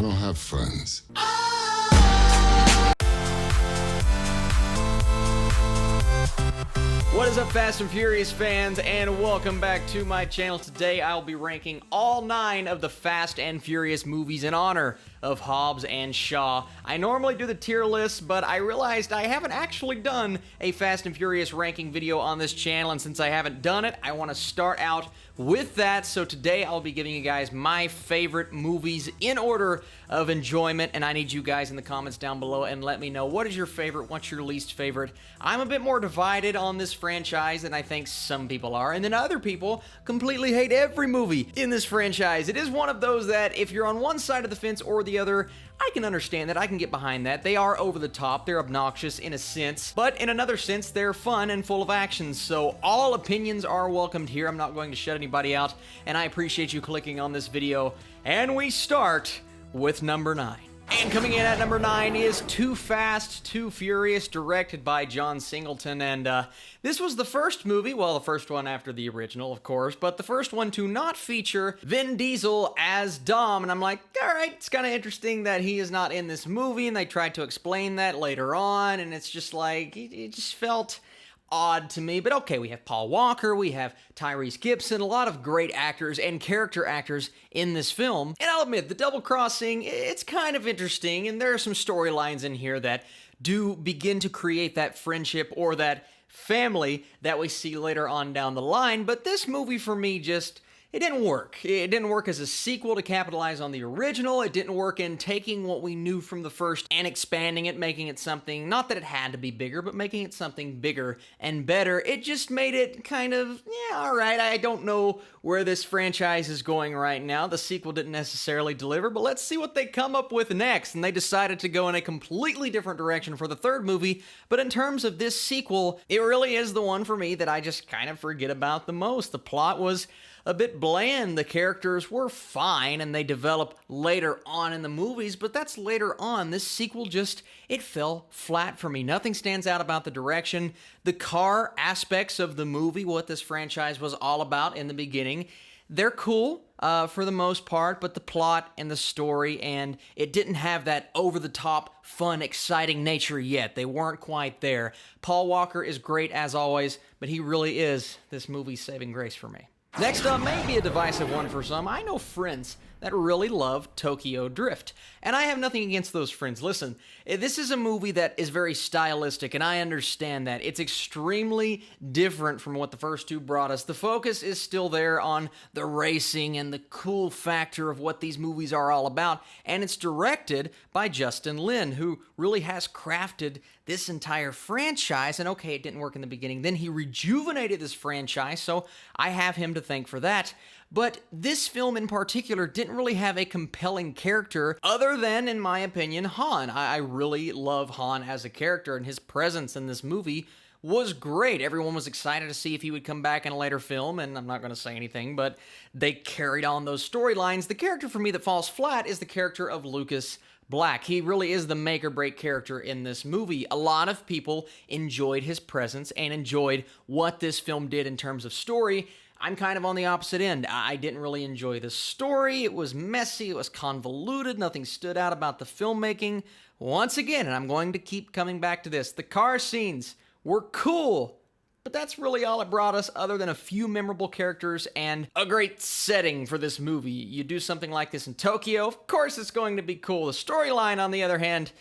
I don't have friends. What is up, Fast and Furious fans, and welcome back to my channel. Today I'll be ranking all 9 of the Fast and Furious movies in honor of Hobbs and Shaw. I normally do the tier list, but I realized I haven't actually done a Fast and Furious ranking video on this channel, and since I haven't done it, I want to start out with that. So today I'll be giving you guys my favorite movies in order of enjoyment, and I need you guys in the comments down below and let me know what is your favorite, what's your least favorite. I'm a bit more divided on this franchise than I think some people are, and then other people completely hate every movie in this franchise. It is one of those that if you're on one side of the fence or the other, I can understand that. I can get behind that. They are over the top, they're obnoxious in a sense, but in another sense, they're fun and full of action. So all opinions are welcomed here. I'm not going to shut anybody out, and I appreciate you clicking on this video. And we start with number 9. And coming in at number 9 is Too Fast, Too Furious, directed by John Singleton. And this was the first movie, well, the first one after the original, of course, but the first one to not feature Vin Diesel as Dom. And I'm like, all right, it's kind of interesting that he is not in this movie, and they tried to explain that later on, and it's just like, it just felt odd to me. But okay, we have Paul Walker, we have Tyrese Gibson, a lot of great actors and character actors in this film. And I'll admit, the double crossing, it's kind of interesting, and there are some storylines in here that do begin to create that friendship or that family that we see later on down the line. But this movie for me just, it didn't work. It didn't work as a sequel to capitalize on the original. It didn't work in taking what we knew from the first and expanding it, making it something, not that it had to be bigger, but making it something bigger and better. It just made it kind of, yeah, all right, I don't know where this franchise is going right now. The sequel didn't necessarily deliver, but let's see what they come up with next. And they decided to go in a completely different direction for the third movie. But in terms of this sequel, it really is the one for me that I just kind of forget about the most. The plot was a bit bland. The characters were fine, and they develop later on in the movies, but that's later on. This sequel just, it fell flat for me. Nothing stands out about the direction. The car aspects of the movie, what this franchise was all about in the beginning, they're cool for the most part, but the plot and the story, and it didn't have that over-the-top, fun, exciting nature yet. They weren't quite there. Paul Walker is great as always, but he really is this movie's saving grace for me. Next up, may be a divisive one for some. I know friends that really love Tokyo Drift, and I have nothing against those friends. Listen, this is a movie that is very stylistic, and I understand that. It's extremely different from what the first two brought us. The focus is still there on the racing and the cool factor of what these movies are all about, and it's directed by Justin Lin, who really has crafted this entire franchise. And okay, it didn't work in the beginning. Then he rejuvenated this franchise, so I have him to thank for that. But this film in particular didn't really have a compelling character other than, in my opinion, Han. I really love Han as a character, and his presence in this movie was great. Everyone was excited to see if he would come back in a later film, and I'm not going to say anything, but they carried on those storylines. The character for me that falls flat is the character of Lucas Black. He really is the make or break character in this movie. A lot of people enjoyed his presence and enjoyed what this film did in terms of story. I'm kind of on the opposite end. I didn't really enjoy the story. It was messy, it was convoluted, nothing stood out about the filmmaking. Once again, and I'm going to keep coming back to this, the car scenes were cool, but that's really all it brought us other than a few memorable characters and a great setting for this movie. You do something like this in Tokyo, of course it's going to be cool. The storyline, on the other hand,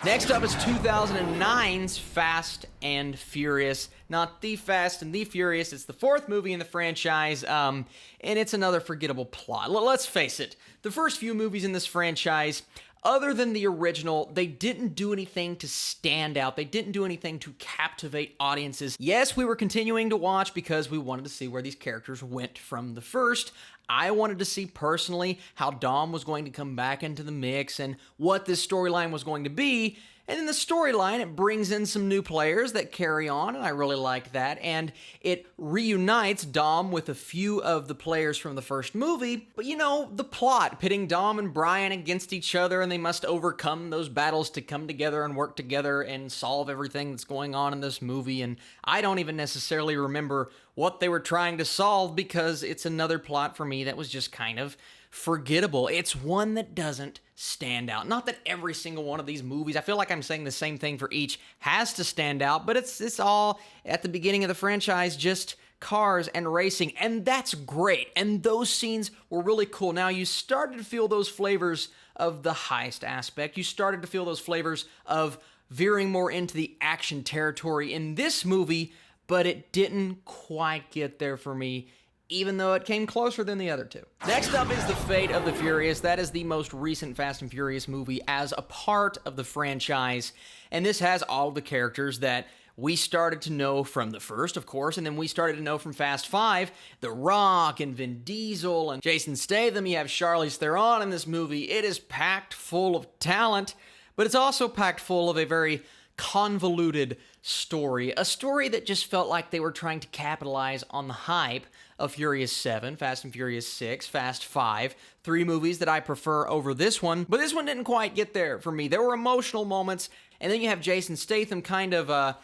Next up is 2009's Fast and Furious. Not The Fast and the Furious, it's the 4th movie in the franchise, and it's another forgettable plot. Let's face it, the first few movies in this franchise, other than the original, they didn't do anything to stand out. They didn't do anything to captivate audiences. Yes, we were continuing to watch because we wanted to see where these characters went from the first. I wanted to see personally how Dom was going to come back into the mix and what this storyline was going to be. And in the storyline, it brings in some new players that carry on, and I really like that. And it reunites Dom with a few of the players from the first movie. But you know, the plot, pitting Dom and Brian against each other, and they must overcome those battles to come together and work together and solve everything that's going on in this movie. And I don't even necessarily remember what they were trying to solve because it's another plot for me that was just kind of forgettable. It's one that doesn't stand out. Not that every single one of these movies, I feel like I'm saying the same thing for each, has to stand out, but it's all at the beginning of the franchise, just cars and racing, and that's great. And those scenes were really cool. Now, you started to feel those flavors of the heist aspect. You started to feel those flavors of veering more into the action territory in this movie, but it didn't quite get there for me, even though it came closer than the other two. Next up is The Fate of the Furious. That is the most recent Fast and Furious movie as a part of the franchise, and this has all of the characters that we started to know from the first, of course, and then we started to know from Fast 5, The Rock and Vin Diesel and Jason Statham. You have Charlize Theron in this movie. It is packed full of talent, but it's also packed full of a very convoluted story. A story that just felt like they were trying to capitalize on the hype of Furious 7, Fast and Furious 6, Fast 5, 3 movies that I prefer over this one, but this one didn't quite get there for me. There were emotional moments, and then you have Jason Statham kind of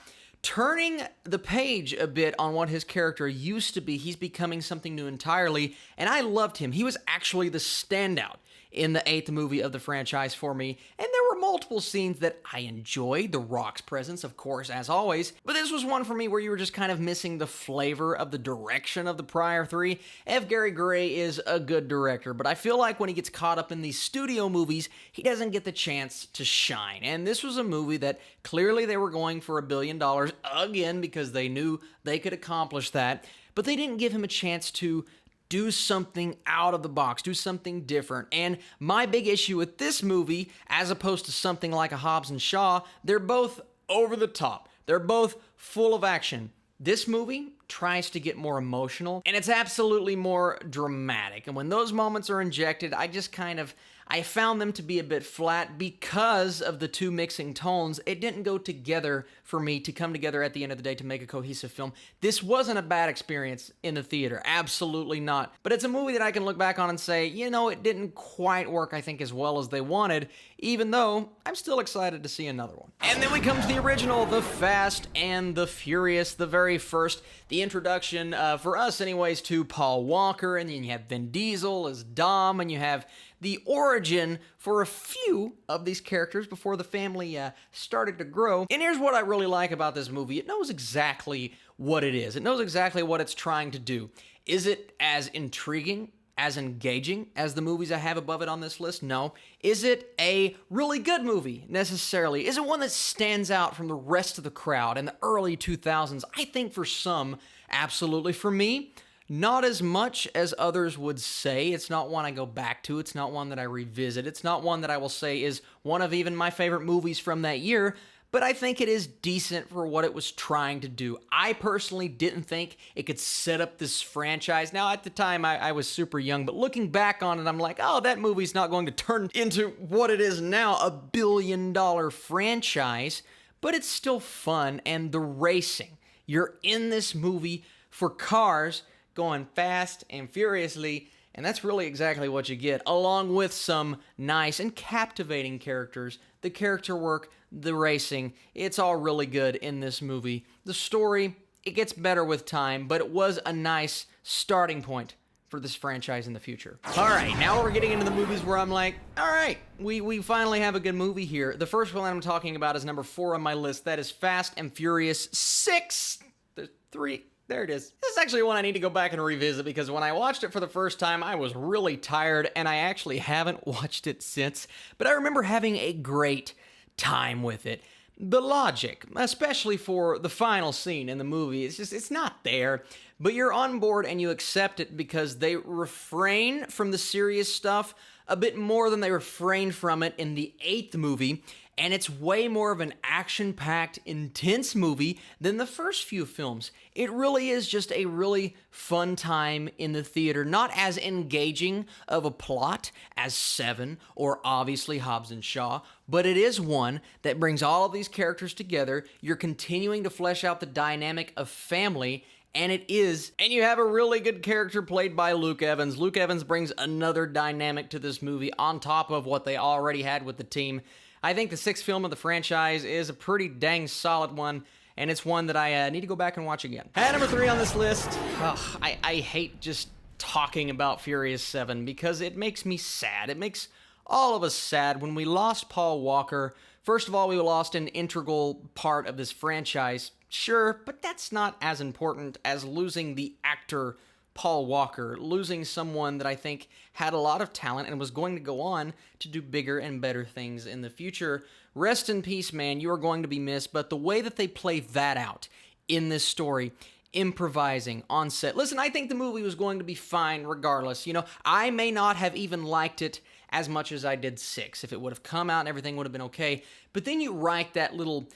turning the page a bit on what his character used to be. He's becoming something new entirely, and I loved him. He was actually the standout in the 8th movie of the franchise for me, and there were multiple scenes that I enjoyed. The Rock's presence, of course, as always, but this was one for me where you were just kind of missing the flavor of the direction of the prior 3. F. Gary Gray is a good director, but I feel like when he gets caught up in these studio movies, he doesn't get the chance to shine, and this was a movie that clearly they were going for $1 billion, again, because they knew they could accomplish that, but they didn't give him a chance to do something out of the box, do something different. And my big issue with this movie, as opposed to something like a Hobbs and Shaw, they're both over the top. They're both full of action. This movie tries to get more emotional, and it's absolutely more dramatic. And when those moments are injected, I found them to be a bit flat because of the two mixing tones. It didn't go together for me to come together at the end of the day to make a cohesive film. This wasn't a bad experience in the theater, absolutely not. But it's a movie that I can look back on and say, you know, it didn't quite work, I think, as well as they wanted, even though I'm still excited to see another one. And then we come to the original, The Fast and the Furious, the very first, the introduction, for us anyways, to Paul Walker, and then you have Vin Diesel as Dom, and you have the origin for a few of these characters before the family started to grow. And here's what I really like about this movie. It knows exactly what it is. It knows exactly what it's trying to do. Is it as intriguing, as engaging as the movies I have above it on this list? No. Is it a really good movie, necessarily? Is it one that stands out from the rest of the crowd in the early 2000s? I think for some, absolutely. For me, not as much as others would say. It's not one I go back to. It's not one that I revisit. It's not one that I will say is one of even my favorite movies from that year, but I think it is decent for what it was trying to do. I personally didn't think it could set up this franchise. Now, at the time, I was super young, but looking back on it, I'm like, oh, that movie's not going to turn into what it is now, a $1 billion franchise, but it's still fun, and the racing. You're in this movie for cars going fast and furiously, and that's really exactly what you get, along with some nice and captivating characters. The character work, the racing, it's all really good in this movie. The story, it gets better with time, but it was a nice starting point for this franchise in the future. All right, now we're getting into the movies where I'm like, all right, we finally have a good movie here. The first one I'm talking about is number 4 on my list. That is Fast and Furious 6. There's 3. There it is. This is actually one I need to go back and revisit because when I watched it for the first time, I was really tired, and I actually haven't watched it since. But I remember having a great time with it. The logic, especially for the final scene in the movie, it's not there. But you're on board and you accept it because they refrain from the serious stuff a bit more than they refrained from it in the 8th movie. And it's way more of an action-packed, intense movie than the first few films. It really is just a really fun time in the theater. Not as engaging of a plot as 7 or obviously Hobbs and Shaw, but it is one that brings all of these characters together. You're continuing to flesh out the dynamic of family, and you have a really good character played by Luke Evans. Luke Evans brings another dynamic to this movie on top of what they already had with the team. I think the 6th film of the franchise is a pretty dang solid one, and it's one that I need to go back and watch again. At number 3 on this list, I hate just talking about Furious 7 because it makes me sad. It makes all of us sad when we lost Paul Walker. First of all, we lost an integral part of this franchise, sure, but that's not as important as losing the actor Paul Walker, losing someone that I think had a lot of talent and was going to go on to do bigger and better things in the future. Rest in peace, man. You are going to be missed, but the way that they play that out in this story, improvising on set. Listen, I think the movie was going to be fine regardless. You know, I may not have even liked it as much as I did 6 if it would have come out and everything would have been okay. But then you write that little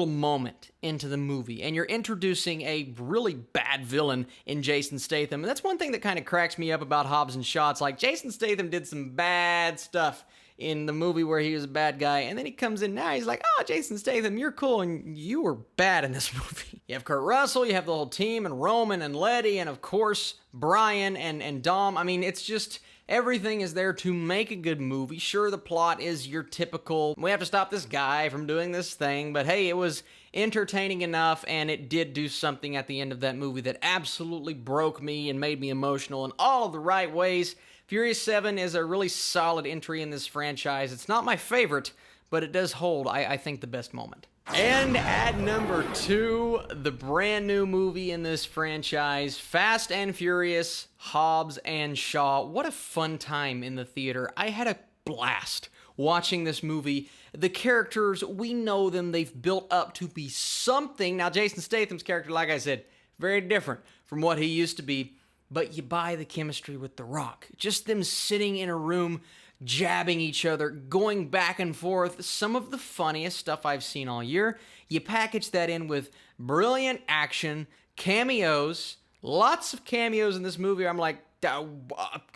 moment into the movie and you're introducing a really bad villain in Jason Statham. And that's one thing that kind of cracks me up about Hobbs and Shaw. It's like Jason Statham did some bad stuff in the movie where he was a bad guy, and then he comes in now, he's like, oh, Jason Statham, you're cool, and you were bad in this movie. You have Kurt Russell, you have the whole team, and Roman, and Letty, and of course, Brian, and Dom. I mean, it's just, everything is there to make a good movie. Sure, the plot is your typical, we have to stop this guy from doing this thing, but hey, it was entertaining enough, and it did do something at the end of that movie that absolutely broke me and made me emotional in all the right ways. Furious 7 is a really solid entry in this franchise. It's not my favorite, but it does hold, I think, the best moment. And at number 2, the brand new movie in this franchise, Fast and Furious, Hobbs and Shaw. What a fun time in the theater. I had a blast watching this movie. The characters, we know them, they've built up to be something. Now, Jason Statham's character, like I said, very different from what he used to be. But you buy the chemistry with The Rock. Just them sitting in a room, jabbing each other, going back and forth. Some of the funniest stuff I've seen all year. You package that in with brilliant action, cameos, lots of cameos in this movie. I'm like,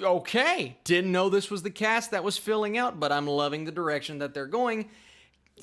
okay, didn't know this was the cast that was filling out, but I'm loving the direction that they're going.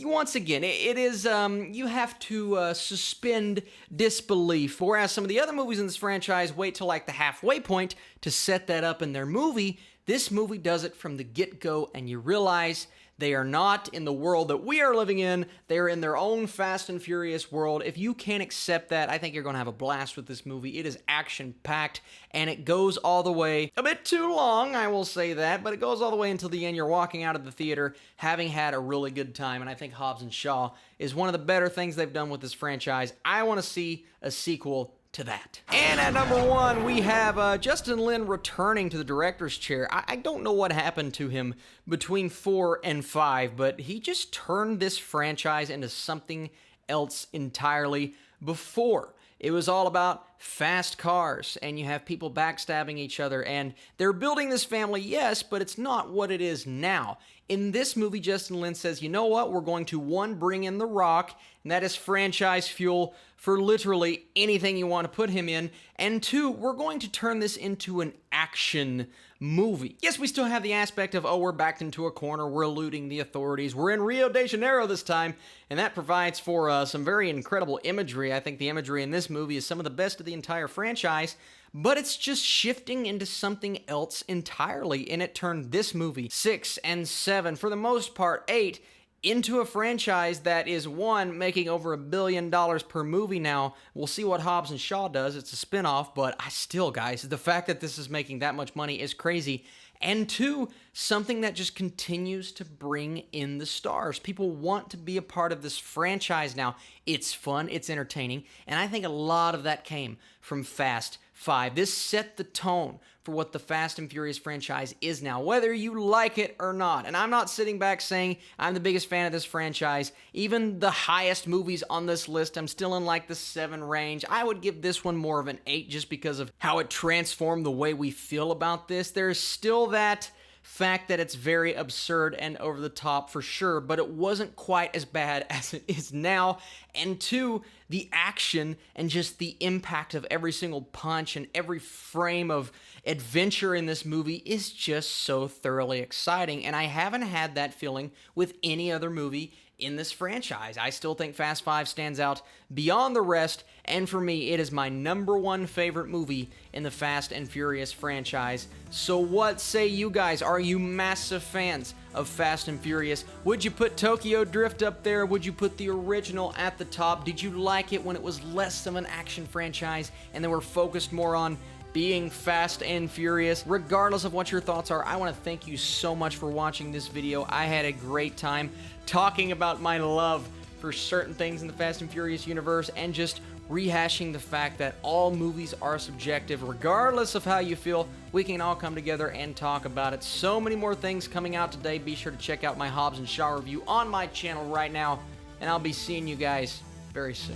Once again, it is, you have to suspend disbelief, whereas some of the other movies in this franchise wait till like the halfway point to set that up in their movie. This movie does it from the get-go, and you realize they are not in the world that we are living in. They are in their own Fast and Furious world. If you can't accept that, I think you're going to have a blast with this movie. It is action-packed, and it goes all the way, a bit too long, I will say that, but it goes all the way until the end. You're walking out of the theater having had a really good time, and I think Hobbs and Shaw is one of the better things they've done with this franchise. I want to see a sequel to that. And at number 1, we have Justin Lin returning to the director's chair. I don't know what happened to him between 4 and 5, but he just turned this franchise into something else entirely. Before, it was all about fast cars, and you have people backstabbing each other, and they're building this family, yes, but it's not what it is now. In this movie, Justin Lin says, you know what, we're going to, 1, bring in The Rock, and that is franchise fuel for literally anything you want to put him in, and 2, we're going to turn this into an action movie. Yes, we still have the aspect of, oh, we're backed into a corner, we're eluding the authorities, we're in Rio de Janeiro this time, and that provides for some very incredible imagery. I think the imagery in this movie is some of the best of the entire franchise, but it's just shifting into something else entirely, and it turned this movie, 6 and 7, for the most part 8, into a franchise that is, 1, making over $1 billion per movie now. We'll see what Hobbs and Shaw does. It's a spinoff, but I still, guys, the fact that this is making that much money is crazy. And 2, something that just continues to bring in the stars. People want to be a part of this franchise now. It's fun, it's entertaining, and I think a lot of that came from Fast 5. This set the tone for what the Fast and Furious franchise is now, whether you like it or not. And I'm not sitting back saying I'm the biggest fan of this franchise. Even the highest movies on this list, I'm still in like the 7 range. I would give this one more of an 8 just because of how it transformed the way we feel about this. There's still that fact that it's very absurd and over the top for sure, but it wasn't quite as bad as it is now. And 2, the action and just the impact of every single punch and every frame of adventure in this movie is just so thoroughly exciting, and I haven't had that feeling with any other movie in this franchise. I still think Fast 5 stands out beyond the rest, and for me, it is my number 1 favorite movie in the Fast and Furious franchise. So what say you guys? Are you massive fans of Fast and Furious? Would you put Tokyo Drift up there? Would you put the original at the top? Did you like it when it was less of an action franchise and they were focused more on being Fast and Furious. Regardless of what your thoughts are, I want to thank you so much for watching this video. I had a great time talking about my love for certain things in the Fast and Furious universe and just rehashing the fact that all movies are subjective. Regardless of how you feel, we can all come together and talk about it. So many more things coming out today. Be sure to check out my Hobbs and Shaw review on my channel right now, and I'll be seeing you guys very soon.